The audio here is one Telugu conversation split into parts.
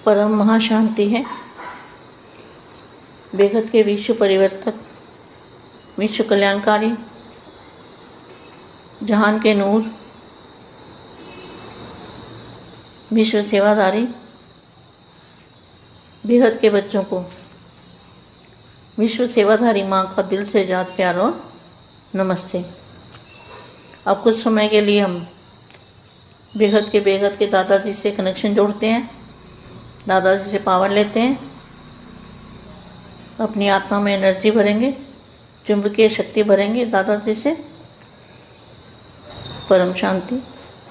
परम महाशांति है। बेहद के विश्व परिवर्तक, विश्व कल्याणकारी, जहान के नूर, विश्व सेवादारी, बेहद के बच्चों को विश्व सेवाधारी माँ का दिल से जात प्यार और नमस्ते। अब कुछ समय के लिए हम बेहद के दादाजी से कनेक्शन जोड़ते हैं, दादाजी से पावर लेते हैं, अपनी आत्मा में एनर्जी भरेंगे, चुंबकीय शक्ति भरेंगे दादाजी से, परम शांति,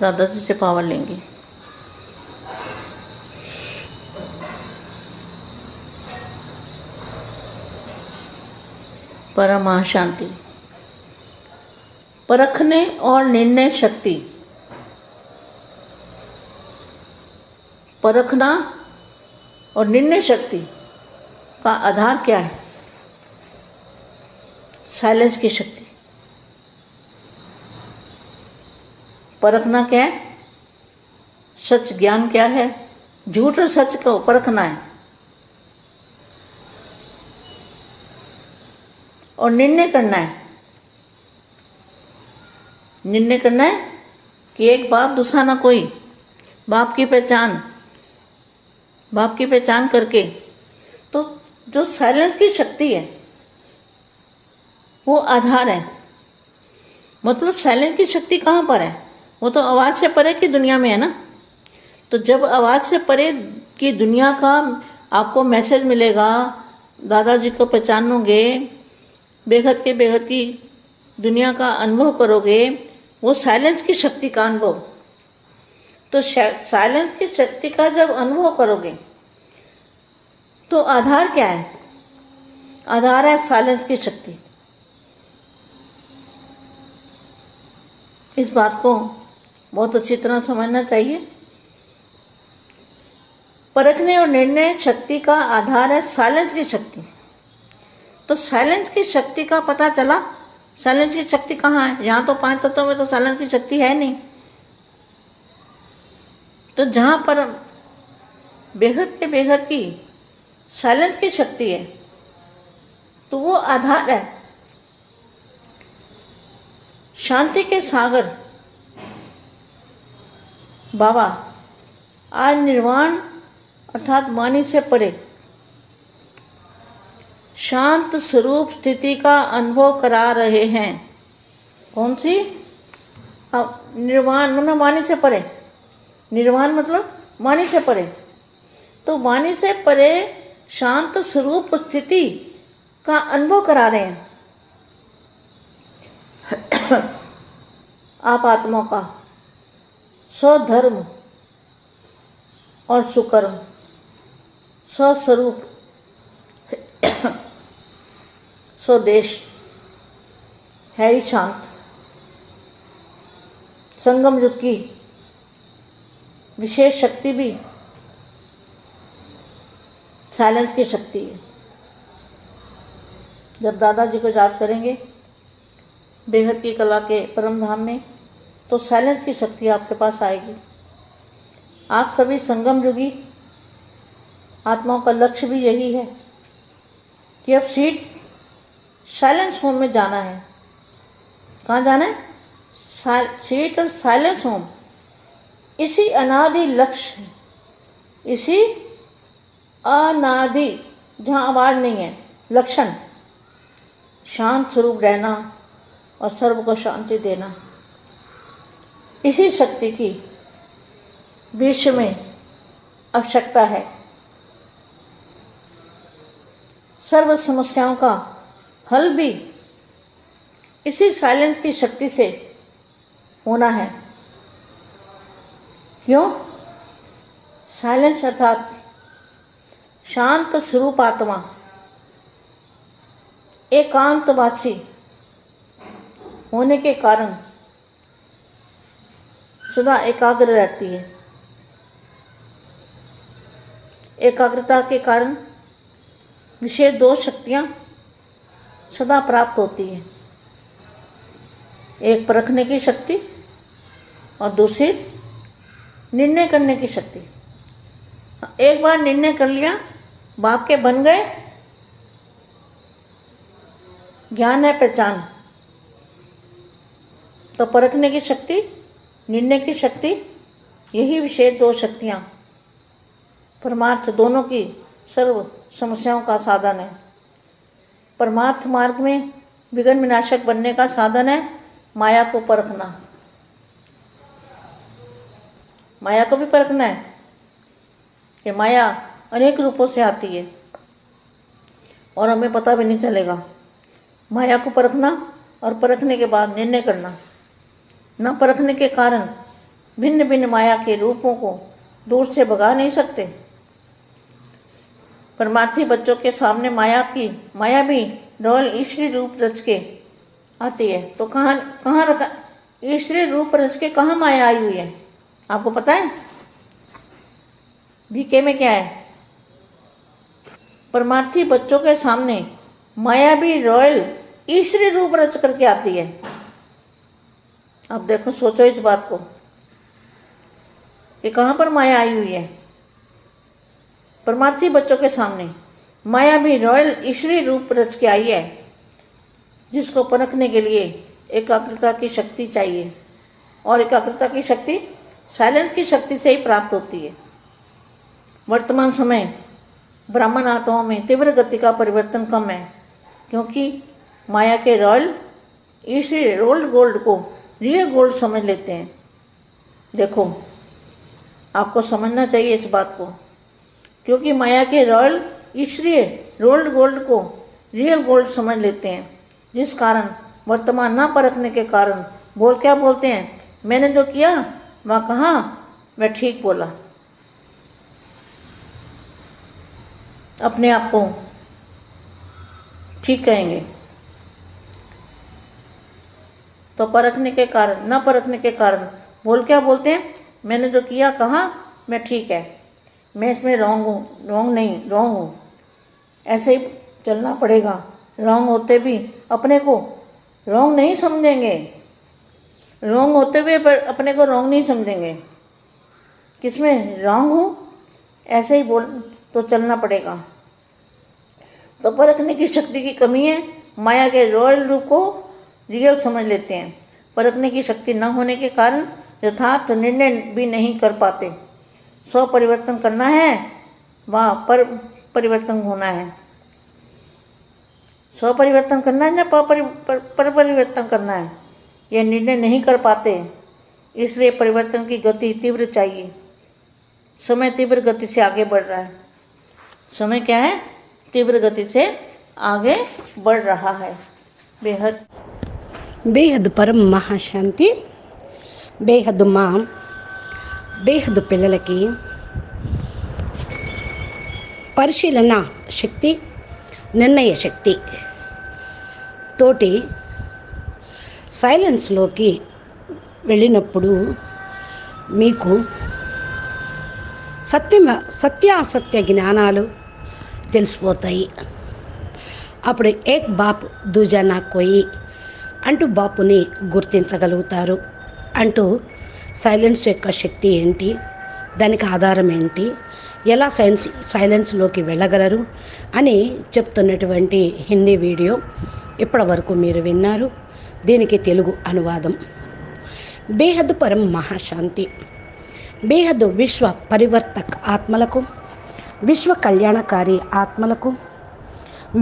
दादाजी से पावर लेंगे। परम महाशांति। परखने और निर्णय शक्ति। परखना और निर्णय शक्ति का आधार क्या है? साइलेंस की शक्ति। परखना क्या है? सच ज्ञान क्या है? झूठ और सच को परखना है। और निर्णय करना है। निर्णय करना है कि एक बाप दूसरा ना कोई। बाप की पहचान करके तो जो साइलेंस की शक्ति है वो आधार है। मतलब साइलेंस की शक्ति कहाँ पर है? वो तो आवाज़ से परे की दुनिया में है ना। तो जब आवाज़ से परे की दुनिया का आपको मैसेज मिलेगा, दादाजी को पहचानोगे, बेहद की दुनिया का अनुभव करोगे, वो साइलेंस की शक्ति का अनुभव। तो साइलेंस की शक्ति का जब अनुभव करोगे तो आधार क्या है? आधार है साइलेंस की शक्ति। इस बात को बहुत अच्छी तरह समझना चाहिए। परखने और निर्णय शक्ति का आधार है साइलेंस की शक्ति। तो साइलेंस की शक्ति का पता चला। साइलेंस की शक्ति कहाँ है? यहाँ तो 5 तत्वों में तो साइलेंस की शक्ति है नहीं। तो जहाँ पर बेहद की साइलेंस की शक्ति है तो वो आधार है। शांति के सागर बाबा आज निर्वाण अर्थात वाणी से परे शांत स्वरूप स्थिति का अनुभव करा रहे हैं। कौन सी? निर्वाण मतलब वाणी से परे। निर्वाण मतलब वाणी से परे। तो वाणी से परे शांत स्वरूप स्थिति का अनुभव करा रहे हैं आप आत्माओं का। स्वधर्म और सुकर्म, स्वस्वरूप, स्वदेश है ही शांत। संगम युग की विशेष शक्ति भी साइलेंस की शक्ति है। जब दादाजी को याद करेंगे बेहद की कला के परम धाम में तो साइलेंस की शक्ति आपके पास आएगी। आप सभी संगम युगी आत्माओं का लक्ष्य भी यही है कि अब सीट साइलेंस होम में जाना है। कहाँ जाना है? सीट और साइलेंस होम। इसी अनादि लक्ष्य, इसी अनादि जहाँ आवाज़ नहीं है, लक्षण शांत स्वरूप रहना और सर्व को शांति देना। इसी शक्ति की विश्व में आवश्यकता है। सर्व समस्याओं का हल भी इसी साइलेंस की शक्ति से होना है। क्यों? साइलेंस अर्थात शांत स्वरूप आत्मा एकांतवासी होने के कारण सदा एकाग्र रहती है। एकाग्रता के कारण विशेष 2 शक्तियाँ सदा प्राप्त होती है। एक परखने की शक्ति और दूसरी निर्णय करने की शक्ति। एक बार निर्णय कर लिया, बाप के बन गए, ज्ञान है पहचान, तो परखने की शक्ति, निर्णय की शक्ति, यही विशेष दो शक्तियाँ परमार्थ दोनों की सर्व समस्याओं का साधन है। परमार्थ मार्ग में विघ्न विनाशक बनने का साधन है माया को परखना। माया को भी परखना है कि माया अनेक रूपों से आती है और हमें पता भी नहीं चलेगा। माया को परखना और परखने के बाद निर्णय करना। न परखने के कारण भिन्न भिन्न माया के रूपों को दूर से भगा नहीं सकते। परमार्थी बच्चों के सामने माया भी डोल ईश्वरी रूप रच के आती है। तो कहाँ रखा ईश्वरी रूप रच के, कहाँ माया आई हुई है आपको पता है? बीके में क्या है? परमार्थी बच्चों के सामने माया भी रॉयल ईश्वरी रूप रच करके आती है। अब देखो, सोचो इस बात को, ये कहाँ पर माया आई हुई है? परमार्थी बच्चों के सामने माया भी रॉयल ईश्वरी रूप रच के आई है, जिसको परखने के लिए एकाग्रता की शक्ति चाहिए, और एकाग्रता की शक्ति साइलेंस की शक्ति से ही प्राप्त होती है। वर्तमान समय ब्राह्मण आत्माओं में तीव्र गति का परिवर्तन कम है, क्योंकि माया के रॉयल ईश्वरी रोल्ड गोल्ड को रियल गोल्ड समझ लेते हैं। देखो, आपको समझना चाहिए इस बात को, क्योंकि माया के रॉयल ईश्वरीय रोल्ड गोल्ड को रियल गोल्ड समझ लेते हैं, जिस कारण वर्तमान ना परखने के कारण क्या बोलते हैं? मैंने जो किया वह कहा, मैं ठीक बोला। अपने आप को ठीक कहेंगे। तो परखने के कारण, न परखने के कारण क्या बोलते हैं? मैंने जो किया कहा, मैं ठीक है, मैं इसमें रॉन्ग हूँ, रॉन्ग हूँ। ऐसे ही चलना पड़ेगा। रॉन्ग होते भी अपने को रॉन्ग नहीं समझेंगे, रॉन्ग होते हुए पर अपने को रॉन्ग नहीं समझेंगे। किसमें रॉन्ग हूँ, ऐसे ही तो चलना पड़ेगा। तो परखने की शक्ति की कमी है। माया के रॉयल रूप को रियल समझ लेते हैं। परखने की शक्ति न होने के कारण यथार्थ निर्णय भी नहीं कर पाते। स्व परिवर्तन करना है, वहाँ पर परिवर्तन होना है। स्व परिवर्तन करना है या पर परिवर्तन करना है, यह निर्णय नहीं कर पाते। इसलिए परिवर्तन की गति तीव्र चाहिए। समय तीव्र गति से आगे बढ़ रहा है। समय क्या है? तीव्र गति से आगे बढ़ रहा है। బేహద్ పరం మహాశాంతి. బేహద్ మా బేహద్ పిల్లలకి పరిశీలన శక్తి, నిర్ణయ శక్తి తోటి సైలెన్స్లోకి వెళ్ళినప్పుడు మీకు సత్యాసత్య జ్ఞానాలు తెలిసిపోతాయి. అప్పుడు ఏక్ బాప్ దూజా నా కోయి అంటూ బాపుని గుర్తించగలుగుతారు. అంటూ సైలెన్స్ యొక్క శక్తి ఏంటి, దానికి ఆధారం ఏంటి, ఎలా సైలెన్స్లోకి వెళ్ళగలరు అని చెప్తున్నటువంటి హిందీ వీడియో ఇప్పటి వరకు మీరు విన్నారు. దీనికి తెలుగు అనువాదం. బేహద్ పరం మహాశాంతి. బేహద్ విశ్వ పరివర్తక్ ఆత్మలకు, విశ్వ కళ్యాణకారి ఆత్మలకు,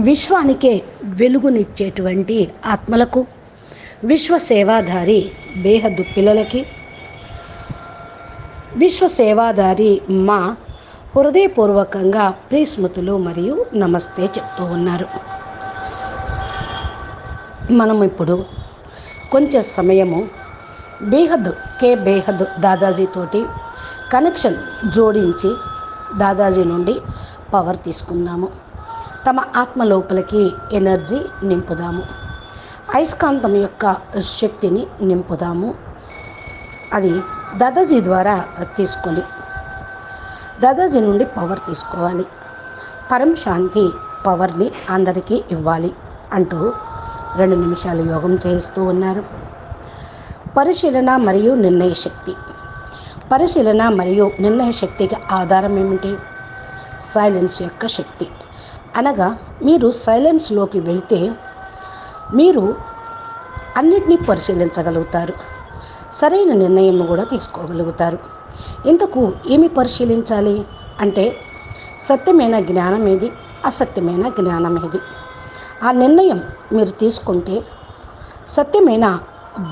విశ్వానికే వెలుగునిచ్చేటువంటి ఆత్మలకు, విశ్వ సేవాధారి బేహద్ పిల్లలకి, విశ్వ సేవాధారి మా హృదయపూర్వకంగా ప్రియస్మృతులు మరియు నమస్తే చెప్తూ ఉన్నారు. మనం ఇప్పుడు కొంచెం సమయము బేహద్ దాదాజీతోటి కనెక్షన్ జోడించి దాదాజీ నుండి పవర్ తీసుకుందాము. తమ ఆత్మ లోపలికి ఎనర్జీ నింపుదాము. అయస్కాంతం యొక్క శక్తిని నింపుదాము. అది దాదాజీ ద్వారా తీసుకొని దాదాజీ నుండి పవర్ తీసుకోవాలి. పరం శాంతి పవర్ని అందరికీ ఇవ్వాలి అంటూ 2 నిమిషాలు యోగం చేస్తూ ఉన్నారు. పరిశీలన మరియు నిర్ణయ శక్తి. పరిశీలన మరియు నిర్ణయ శక్తికి ఆధారం ఏమిటి? సైలెన్స్ యొక్క శక్తి. అనగా మీరు సైలెన్స్లోకి వెళితే మీరు అన్నిటినీ పరిశీలించగలుగుతారు, సరైన నిర్ణయం కూడా తీసుకోగలుగుతారు. ఇంతకు ఏమి పరిశీలించాలి అంటే సత్యమైన జ్ఞానం ఏది, అసత్యమైన జ్ఞానం ఏది. ఆ నిర్ణయం మీరు తీసుకుంటే సత్యమైన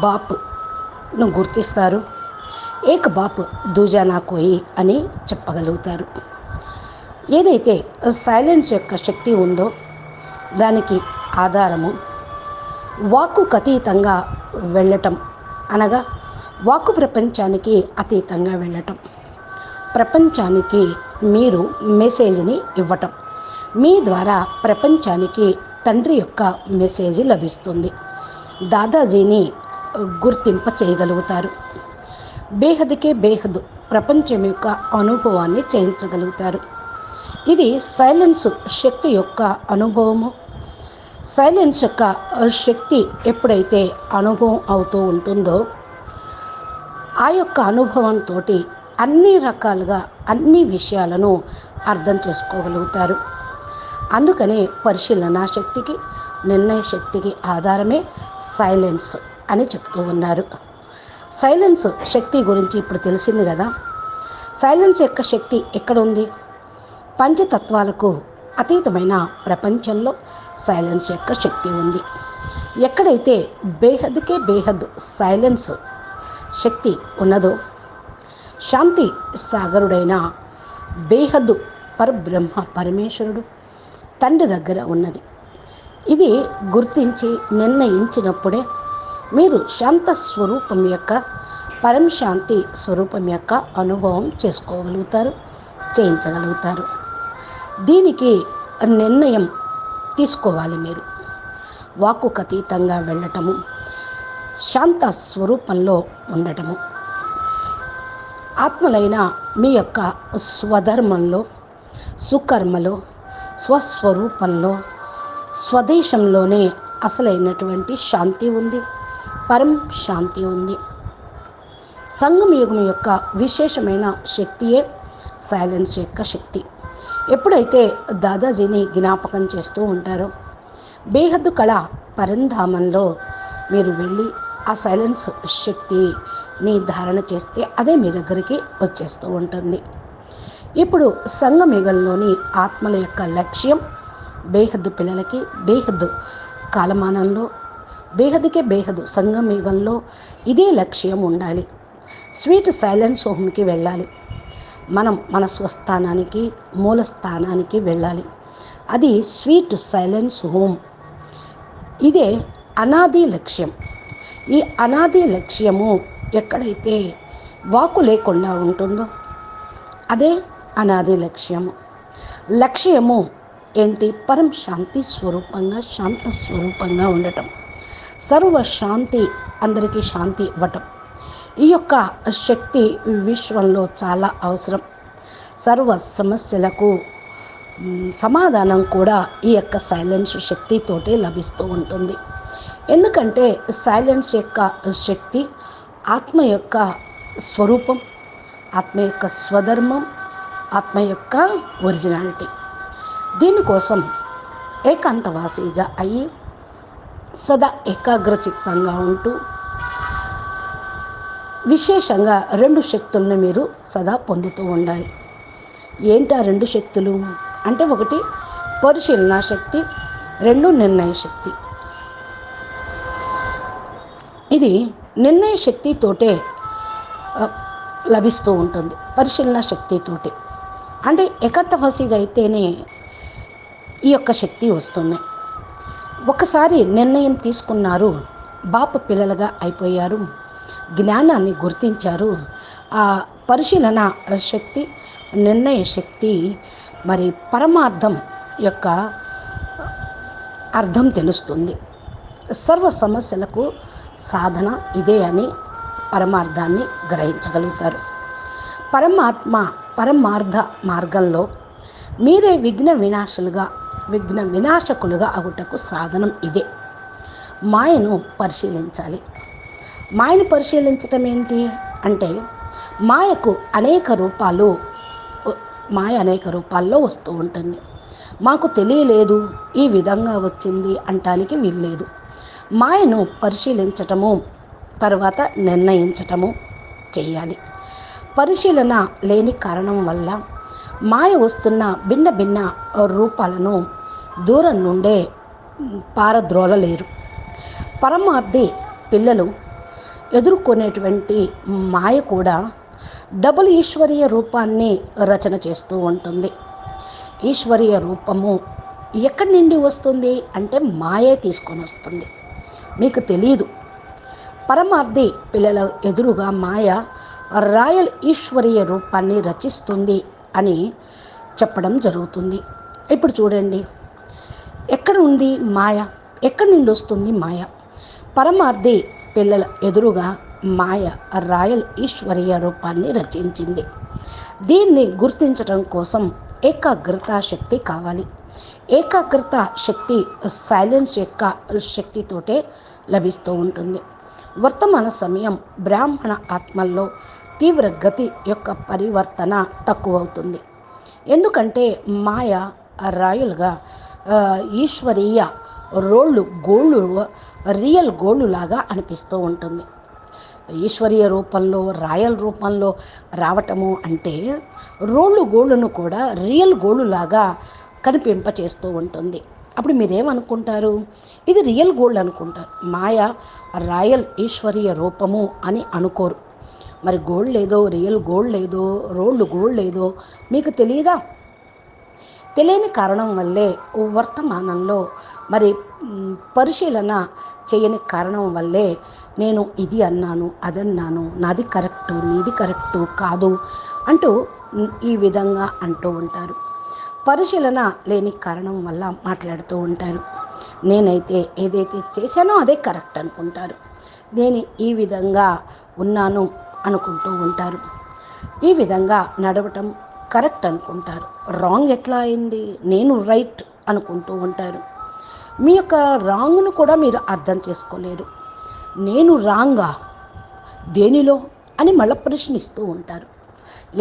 బాప్ను గుర్తిస్తారు, ఏక బాప్ దూజా నా కోయి అని చెప్పగలుగుతారు. ఏదైతే సైలెన్స్ యొక్క శక్తి ఉందో దానికి ఆధారము వాక్కుకు అతీతంగా వెళ్ళటం, అనగా వాక్కు ప్రపంచానికి అతీతంగా వెళ్ళటం. ప్రపంచానికి మీరు మెసేజ్ని ఇవ్వటం, మీ ద్వారా ప్రపంచానికి తండ్రి యొక్క మెసేజ్ లభిస్తుంది. దాదాజీని గుర్తింప చేయగలుగుతారు. బేహద్కే బేహద్ ప్రపంచం యొక్క అనుభవాన్ని చేయించగలుగుతారు. ఇది సైలెన్స్ శక్తి యొక్క అనుభవము. సైలెన్స్ యొక్క శక్తి ఎప్పుడైతే అనుభవం అవుతూ ఉంటుందో ఆ యొక్క అనుభవంతో అన్ని రకాలుగా అన్ని విషయాలను అర్థం చేసుకోగలుగుతారు. అందుకనే పరిశీలన శక్తికి, నిర్ణయ శక్తికి ఆధారమే సైలెన్స్ అని చెప్తూ ఉన్నారు. సైలెన్స్ శక్తి గురించి ఇప్పుడు తెలిసింది కదా. సైలెన్స్ యొక్క శక్తి ఎక్కడ ఉంది? పంచతత్వాలకు అతీతమైన ప్రపంచంలో సైలెన్స్ యొక్క శక్తి ఉంది. ఎక్కడైతే బేహద్కే బేహద్ సైలెన్స్ శక్తి ఉన్నదో శాంతి సాగరుడైన బేహద్దు పరబ్రహ్మ పరమేశ్వరుడు తండ్రి దగ్గర ఉన్నది. ఇది గుర్తించి నిర్ణయించినప్పుడే మీరు శాంత స్వరూపం యొక్క పరమశాంతి స్వరూపం యొక్క అనుభవం చేసుకోగలుగుతారు, చేయించగలుగుతారు. దీనికి నిర్ణయం తీసుకోవాలి. మీరు వాక్కుకు అతీతంగా వెళ్ళటము, శాంత స్వరూపంలో ఉండటము, ఆత్మలైన మీ యొక్క స్వధర్మంలో, సుకర్మలో, స్వస్వరూపంలో, స్వదేశంలోనే అసలైనటువంటి శాంతి ఉంది, పరం శాంతి ఉంది. సంగమయుగం యొక్క విశేషమైన శక్తియే సైలెన్స్ యొక్క శక్తి. ఎప్పుడైతే దాదాజీని జ్ఞాపకం చేస్తూ ఉంటారో బేహద్దు కళ పరంధామంలో మీరు వెళ్ళి ఆ సైలెన్స్ శక్తిని ధారణ చేస్తే అదే మీ దగ్గరికి వచ్చేస్తూ ఉంటుంది. ఇప్పుడు సంగమయుగంలోని ఆత్మల యొక్క లక్ష్యం బేహద్దు పిల్లలకి బేహద్దు కాలమానంలో బేహద్దుకే బేహద్దు సంగమయుగంలో ఇదే లక్ష్యం ఉండాలి. స్వీట్ సైలెన్స్ హోమ్కి వెళ్ళాలి. మనం మన స్వస్థానానికి మూల స్థానానికి వెళ్ళాలి. అది స్వీట్ సైలెన్స్ హోమ్. ఇదే అనాది లక్ష్యం. ఈ అనాది లక్ష్యము ఎక్కడైతే వాకు లేకుండా ఉంటుందో అదే అనాది లక్ష్యము. లక్ష్యము ఏంటి? పరం శాంతి స్వరూపంగా, శాంత స్వరూపంగా ఉండటం, సర్వశాంతి, అందరికీ శాంతి ఇవ్వటం. ఈ యొక్క శక్తి విశ్వంలో చాలా అవసరం. సర్వ సమస్యలకు సమాధానం కూడా ఈ యొక్క సైలెన్స్ శక్తితోటే లభిస్తూ ఉంటుంది. ఎందుకంటే సైలెన్స్ యొక్క శక్తి ఆత్మ యొక్క స్వరూపం, ఆత్మ యొక్క స్వధర్మం, ఆత్మ యొక్క ఒరిజినాలిటీ. దీనికోసం ఏకాంతవాసిగా అయ్యి సదా ఏకాగ్రచిత్తంగా ఉంటూ విశేషంగా 2 శక్తులను మీరు సదా పొందుతూ ఉండాలి. ఏంటి ఆ 2 శక్తులు అంటే, 1 పరిశీలన శక్తి, 2 నిర్ణయ శక్తి. ఇది నిర్ణయ శక్తితోటే లభిస్తూ ఉంటుంది, పరిశీలన శక్తితోటి. అంటే ఏకాంతవాసిగా అయితేనే ఈ యొక్క శక్తి వస్తున్నాయి. ఒకసారి నిర్ణయం తీసుకున్నారు, బాప పిల్లలుగా అయిపోయారు, జ్ఞానాన్ని గుర్తించారు. ఆ పరిశీలన శక్తి, నిర్ణయ శక్తి, మరి పరమార్థం యొక్క అర్థం తెలుస్తుంది. సర్వ సమస్యలకు సాధన ఇదే అని పరమార్థాన్ని గ్రహించగలుగుతారు. పరమార్థ మార్గంలో మీరే విఘ్న వినాశకులుగా అగుటకు సాధనం ఇదే. మాయను పరిశీలించాలి. మాయను పరిశీలించటం ఏంటి అంటే, మాయకు అనేక రూపాలు మాయ అనేక రూపాల్లో వస్తూ ఉంటుంది. మాకు తెలియలేదు, ఈ విధంగా వచ్చింది అంటానికి వీల్లేదు. మాయను పరిశీలించటము, తర్వాత నిర్ణయించటము చేయాలి. పరిశీలన లేని కారణం వల్ల మాయ వస్తున్న భిన్న భిన్న రూపాలను దూరం నుండే పారద్రోలలేరు. పరమార్థి పిల్లలు ఎదుర్కొనేటువంటి మాయ కూడా డబుల్ ఈశ్వరీయ రూపాన్ని రచన చేస్తూ ఉంటుంది. ఈశ్వరీయ రూపము ఎక్కడి నుండి వస్తుంది అంటే మాయే తీసుకొని వస్తుంది. మీకు తెలియదు. పరమార్థి పిల్లల ఎదురుగా మాయ రాయల్ ఈశ్వరీయ రూపాన్ని రచిస్తుంది అని చెప్పడం జరుగుతుంది. ఇప్పుడు చూడండి, ఎక్కడ ఉంది మాయ, ఎక్కడి నుండి వస్తుంది మాయ? పరమార్థి పిల్లల ఎదురుగా మాయ రాయల్ ఈశ్వరీయ రూపాన్ని రచించింది. దీన్ని గుర్తించడం కోసం ఏకాగ్రత శక్తి కావాలి. ఏకాగ్రత శక్తి సైలెన్స్ యొక్క శక్తితోటే లభిస్తూ ఉంటుంది. వర్తమాన సమయం బ్రాహ్మణ ఆత్మల్లో తీవ్ర గతి యొక్క పరివర్తన తక్కువవుతుంది. ఎందుకంటే మాయ రాయల్గా ఈశ్వరీయ గోళ్ళు రియల్ గోళ్ళు లాగా అనిపిస్తూ ఉంటుంది. ఈశ్వరీయ రూపంలో రాయల్ రూపంలో రావటము అంటే గోళ్ళను కూడా రియల్ గోళ్ళు లాగా కనిపింపచేస్తూ ఉంటుంది. అప్పుడు మీరేమనుకుంటారు? ఇది రియల్ గోల్డ్ అనుకుంటారు. మాయ రాయల్ ఈశ్వరీయ రూపము అని అనుకోరు. మరి గోల్డ్ లేదో, రియల్ గోల్డ్ లేదో, గోల్డ్ లేదో మీకు తెలియదా? తెలియని కారణం వల్లే వర్తమానంలో మరి పరిశీలన చేయని కారణం వల్లే నేను ఇది అన్నాను, అదన్నాను, నాది కరెక్టు, నీది కరెక్టు కాదు అంటూ ఈ విధంగా అంటూ ఉంటారు. పరిశీలన లేని కారణం వల్ల మాట్లాడుతూ ఉంటారు. నేనైతే ఏదైతే చేశానో అదే కరెక్ట్ అనుకుంటారు. నేను ఈ విధంగా ఉన్నాను అనుకుంటూ ఉంటారు. ఈ విధంగా నడవటం కరెక్ట్ అనుకుంటారు. రాంగ్ ఎట్లా అయింది, నేను రైట్ అనుకుంటూ ఉంటారు. మీ యొక్క రాంగ్ను కూడా మీరు అర్థం చేసుకోలేరు. నేను రాంగా దేనిలో అని మళ్ళీ ప్రశ్నిస్తూ ఉంటారు.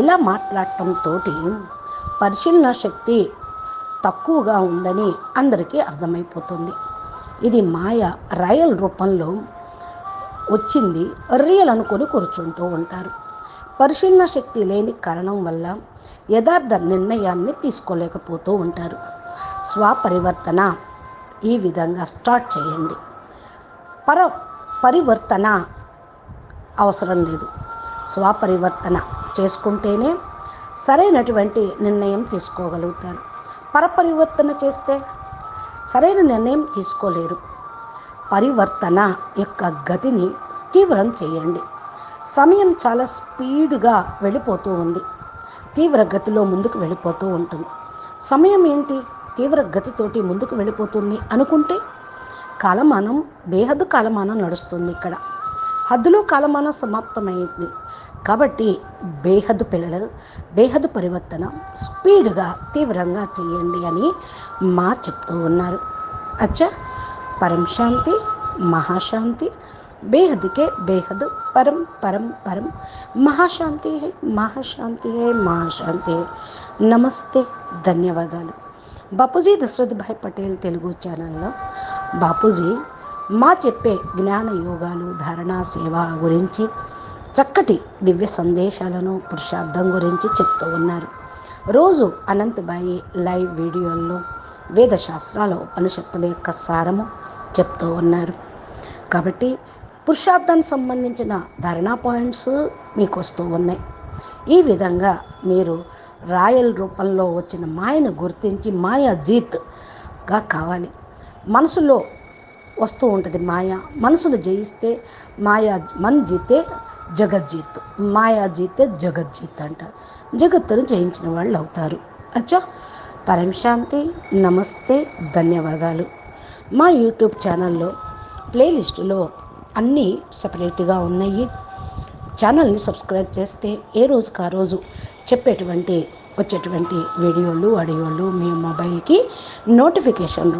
ఇలా మాట్లాడటంతో పరిశీలన శక్తి తక్కువగా ఉందని అందరికీ అర్థమైపోతుంది. ఇది మాయ రాయల్ రూపంలో వచ్చింది, రియల్ అనుకొని కూర్చుంటూ ఉంటారు. పరిశీలన శక్తి లేని కారణం వల్ల యథార్థ నిర్ణయాన్ని తీసుకోలేకపోతూ ఉంటారు. స్వపరివర్తన ఈ విధంగా స్టార్ట్ చేయండి. పరివర్తన అవసరం లేదు. స్వపరివర్తన చేసుకుంటేనే సరైనటువంటి నిర్ణయం తీసుకోగలుగుతారు. పరపరివర్తన చేస్తే సరైన నిర్ణయం తీసుకోలేరు. పరివర్తన యొక్క గతిని తీవ్రం చేయండి. సమయం చాలా స్పీడ్గా వెళ్ళిపోతూ ఉంది. తీవ్ర గతిలో ముందుకు వెళ్ళిపోతూ ఉంటుంది. సమయం ఏంటి తీవ్ర గతితోటి ముందుకు వెళ్ళిపోతుంది అనుకుంటే కాలమానం బేహద్దు కాలమానం నడుస్తుంది. ఇక్కడ హద్దులో కాలమానం సమాప్తమైంది. కాబట్టి బేహద్దు పిల్లలు బేహద్దు పరివర్తన స్పీడ్గా తీవ్రంగా చేయండి అని చెప్తూ ఉన్నారు. అచ్చా, పరం శాంతి, మహాశాంతి, बेहद के बेहद परम परम परम महाशांति है, महाशांति है, महाशांति है. నమస్తే, ధన్యవాదాలు. బాపూజీ దశరథ్ భాయ్ పటేల్ తెలుగు ఛానల్లో బాపూజీ చెప్పే జ్ఞాన యోగాలు, ధారణ, సేవ గురించి చక్కటి దివ్య సందేశాలను, పురుషార్థం గురించి చెప్తూ ఉన్నారు. రోజు అనంతబాయి లైవ్ వీడియోల్లో వేదశాస్త్రాల ఉపనిషత్తుల యొక్క సారము చెప్తూ ఉన్నారు. కాబట్టి పురుషార్థానికి సంబంధించిన ధారణా పాయింట్స్ మీకు వస్తూ ఉన్నాయి. ఈ విధంగా మీరు రాయల్ రూపంలో వచ్చిన మాయను గుర్తించి మాయా జీత్గా కావాలి. మనసులో వస్తూ ఉంటుంది మాయ. మనసును జయిస్తే మన్ జీతే జగజ్జీత్, మాయా జీతే జగజ్జీత్ అంటారు. జగత్తును జయించిన వాళ్ళు అవుతారు. అచ్చా, పరం శాంతి. నమస్తే, ధన్యవాదాలు. మా యూట్యూబ్ ఛానల్లో ప్లేలిస్టులో అన్నీ సపరేట్గా ఉన్నాయి. ఛానల్ని సబ్స్క్రైబ్ చేస్తే ఏ రోజుకి ఆ రోజు వచ్చేటువంటి వీడియోలు, ఆడియోలు మీ మొబైల్కి నోటిఫికేషన్